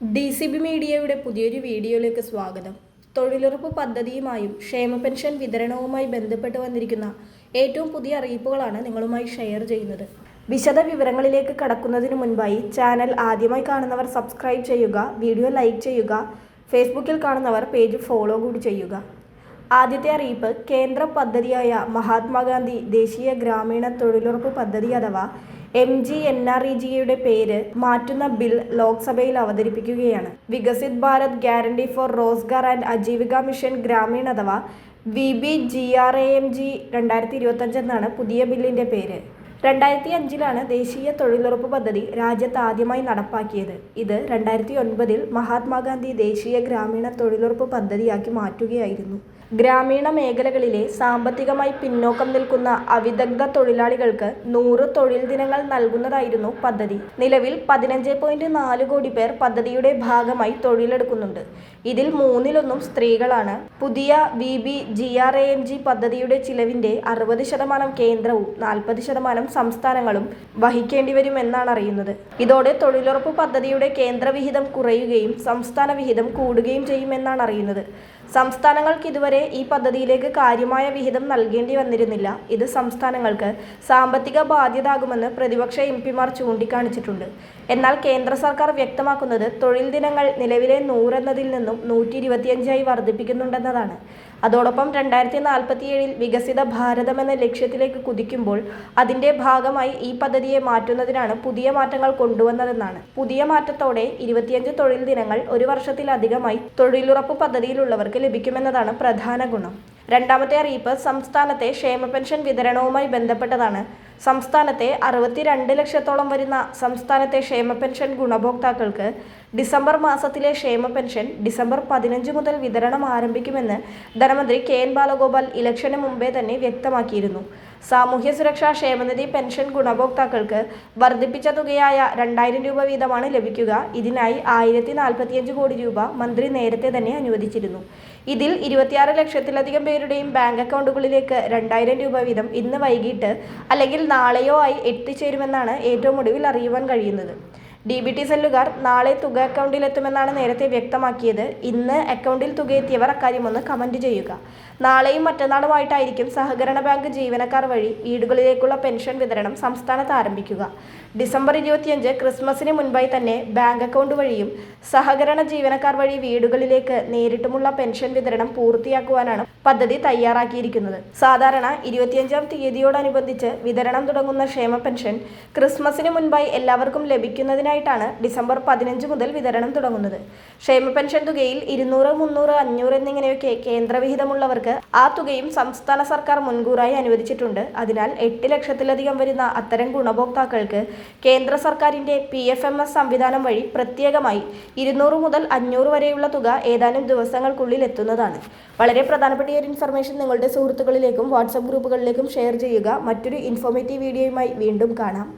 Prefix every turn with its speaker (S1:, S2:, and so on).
S1: DCB മീഡിയയുടെ പുതിയൊരു വീഡിയോയിലേക്ക് സ്വാഗതം. തൊഴിലുറപ്പ് പദ്ധതിയുമായും ക്ഷേമ പെൻഷൻ വിതരണവുമായി ബന്ധപ്പെട്ട് വന്നിരിക്കുന്ന ഏറ്റവും പുതിയ അറിയിപ്പുകളാണ് നിങ്ങളുമായി ഷെയർ ചെയ്യുന്നത്. വിശദ വിവരങ്ങളിലേക്ക് കടക്കുന്നതിന് മുൻപായി ചാനൽ ആദ്യമായി കാണുന്നവർ സബ്സ്ക്രൈബ് ചെയ്യുക, വീഡിയോ ലൈക്ക് ചെയ്യുക, ഫേസ്ബുക്കിൽ കാണുന്നവർ പേജ് ഫോളോ കൂടി ചെയ്യുക. ആദ്യത്തെ അറിയിപ്പ്, കേന്ദ്ര പദ്ധതിയായ മഹാത്മാഗാന്ധി ദേശീയ ഗ്രാമീണ തൊഴിലുറപ്പ് പദ്ധതി അഥവാ MGNREGA പേര് മാറ്റുന്ന ബിൽ ലോക്സഭയിൽ അവതരിപ്പിക്കുകയാണ്. Viksit Bharat guarantee for Rozgar and Ajeevika mission Gramin അഥവാ VBGRAMG 2025 എന്നാണ് പുതിയ ബില്ലിന്റെ പേര്. 2005 ദേശീയ തൊഴിലുറപ്പ് പദ്ധതി രാജ്യത്ത് ആദ്യമായി നടപ്പാക്കിയത്. ഇത് 2009 മഹാത്മാഗാന്ധി ദേശീയ ഗ്രാമീണ തൊഴിലുറപ്പ് പദ്ധതിയാക്കി മാറ്റുകയായിരുന്നു. ഗ്രാമീണ മേഖലകളിലെ സാമ്പത്തികമായി പിന്നോക്കം നിൽക്കുന്ന അവിദഗ്ധ തൊഴിലാളികൾക്ക് 100 തൊഴിൽ ദിനങ്ങൾ നൽകുന്നതായിരുന്നു പദ്ധതി. നിലവിൽ 15.4 കോടി പേർ പദ്ധതിയുടെ ഭാഗമായി തൊഴിലെടുക്കുന്നുണ്ട്. ഇതിൽ 1/3 സ്ത്രീകളാണ്. പുതിയ VBGRAMG പദ്ധതിയുടെ ചിലവിന്റെ 60% കേന്ദ്രവും 40% സംസ്ഥാനങ്ങളും വഹിക്കേണ്ടി വരുമെന്നാണ് അറിയുന്നത്. ഇതോടെ തൊഴിലുറപ്പ് പദ്ധതിയുടെ കേന്ദ്ര വിഹിതം കുറയുകയും സംസ്ഥാന വിഹിതം കൂടുകയും ചെയ്യുമെന്നാണ് അറിയുന്നത്. സംസ്ഥാനങ്ങൾക്ക് ഇതുവരെ ഈ പദ്ധതിയിലേക്ക് കാര്യമായ വിഹിതം നൽകേണ്ടി വന്നിരുന്നില്ല. ഇത് സംസ്ഥാനങ്ങൾക്ക് സാമ്പത്തിക ബാധ്യതയാകുമെന്ന് പ്രതിപക്ഷ MPമാർ ചൂണ്ടിക്കാണിച്ചിട്ടുണ്ട്. എന്നാൽ കേന്ദ്ര സർക്കാർ വ്യക്തമാക്കുന്നത് തൊഴിൽ ദിനങ്ങൾ നിലവിലെ 100 എന്നതിൽ നിന്നും 125 വർദ്ധിപ്പിക്കുന്നുണ്ടെന്നതാണ്. അതോടൊപ്പം 2047 വികസിത ഭാരതം എന്ന ലക്ഷ്യത്തിലേക്ക് കുതിക്കുമ്പോൾ അതിന്റെ ഭാഗമായി ഈ പദ്ധതിയെ മാറ്റുന്നതിനാണ് പുതിയ മാറ്റങ്ങൾ കൊണ്ടുവന്നതെന്നാണ്. പുതിയ മാറ്റത്തോടെ 25 തൊഴിൽ ദിനങ്ങൾ ഒരു വർഷത്തിലധികമായി തൊഴിലുറപ്പ് പദ്ധതിയിലുള്ളവർക്ക് ലഭിക്കുമെന്നതാണ് പ്രധാന ഗുണം. രണ്ടാമത്തെ അറിയിപ്പ്, സംസ്ഥാനത്തെ ക്ഷേമ പെൻഷൻ വിതരണവുമായി ബന്ധപ്പെട്ടതാണ്. സംസ്ഥാനത്തെ 62 ലക്ഷത്തോളം വരുന്ന സംസ്ഥാനത്തെ ക്ഷേമ പെൻഷൻ ഗുണഭോക്താക്കൾക്ക് ഡിസംബർ മാസത്തിലെ ക്ഷേമ പെൻഷൻ ഡിസംബർ 15 മുതൽ വിതരണം ആരംഭിക്കുമെന്ന് ധനമന്ത്രി KN ബാലഗോപാൽ ഇലക്ഷന് മുമ്പേ തന്നെ വ്യക്തമാക്കിയിരുന്നു. സാമൂഹ്യ സുരക്ഷാ ക്ഷേമനിധി പെൻഷൻ ഗുണഭോക്താക്കൾക്ക് വർദ്ധിപ്പിച്ച തുകയായ 2000 രൂപ വീതമാണ് ലഭിക്കുക. ഇതിനായി 1045 കോടി രൂപ മന്ത്രി നേരത്തെ തന്നെ അനുവദിച്ചിരുന്നു. ഇതിൽ 26 ലക്ഷത്തിലധികം പേരുടെയും ബാങ്ക് അക്കൗണ്ടുകളിലേക്ക് 2000 രൂപ വീതം ഇന്ന് വൈകിട്ട് അല്ലെങ്കിൽ നാളെയോ ആയി എത്തിച്ചേരുമെന്നാണ് ഏറ്റവും ഒടുവിൽ അറിയുവാൻ കഴിയുന്നത്. DBT സെല്ലുകാർ നാളെ തുക അക്കൗണ്ടിലെത്തുമെന്നാണ് നേരത്തെ വ്യക്തമാക്കിയത്. ഇന്ന് അക്കൗണ്ടിൽ തുക എത്തിയവർ അക്കാര്യമൊന്ന് കമന്റ് ചെയ്യുക. നാളെയും മറ്റന്നാളുമായിട്ടായിരിക്കും സഹകരണ ബാങ്ക് ജീവനക്കാർ വഴി വീടുകളിലേക്കുള്ള പെൻഷൻ വിതരണം സംസ്ഥാനത്ത് ആരംഭിക്കുക. ഡിസംബർ 25 ക്രിസ്മസിന് മുൻപായി തന്നെ ബാങ്ക് അക്കൗണ്ട് വഴിയും സഹകരണ ജീവനക്കാർ വഴി വീടുകളിലേക്ക് നേരിട്ടുമുള്ള പെൻഷൻ വിതരണം പൂർത്തിയാക്കുവാനാണ് പദ്ധതി തയ്യാറാക്കിയിരിക്കുന്നത്. സാധാരണ 25-ാം തീയതിയോടനുബന്ധിച്ച് വിതരണം തുടങ്ങുന്ന ക്ഷേമ പെൻഷൻ ക്രിസ്മസിന് മുൻപായി എല്ലാവർക്കും ലഭിക്കുന്നതിനായിട്ടാണ് ഡിസംബർ 15 മുതൽ വിതരണം തുടങ്ങുന്നത്. ക്ഷേമ പെൻഷൻ തുകയിൽ 200, 300, 500 എന്നിങ്ങനെയൊക്കെ കേന്ദ്രവിഹിതമുള്ളവർക്ക് ആ തുകയും സംസ്ഥാന സർക്കാർ മുൻകൂറായി അനുവദിച്ചിട്ടുണ്ട്. അതിനാൽ 8 ലക്ഷത്തിലധികം വരുന്ന അത്തരം ഗുണഭോക്താക്കൾക്ക് കേന്ദ്ര സർക്കാരിന്റെ PFMS സംവിധാനം വഴി പ്രത്യേകമായി 200 മുതൽ 500 വരെയുള്ള തുക ഏതാനും ദിവസങ്ങൾക്കുള്ളിൽ എത്തുന്നതാണ്. വളരെ പ്രധാനപ്പെട്ട ഈ ഒരു ഇൻഫർമേഷൻ നിങ്ങളുടെ സുഹൃത്തുക്കളിലേക്കും വാട്സപ്പ് ഗ്രൂപ്പുകളിലേക്കും ഷെയർ ചെയ്യുക. മറ്റൊരു ഇൻഫോർമേറ്റീവ് വീഡിയോയുമായി വീണ്ടും കാണാം.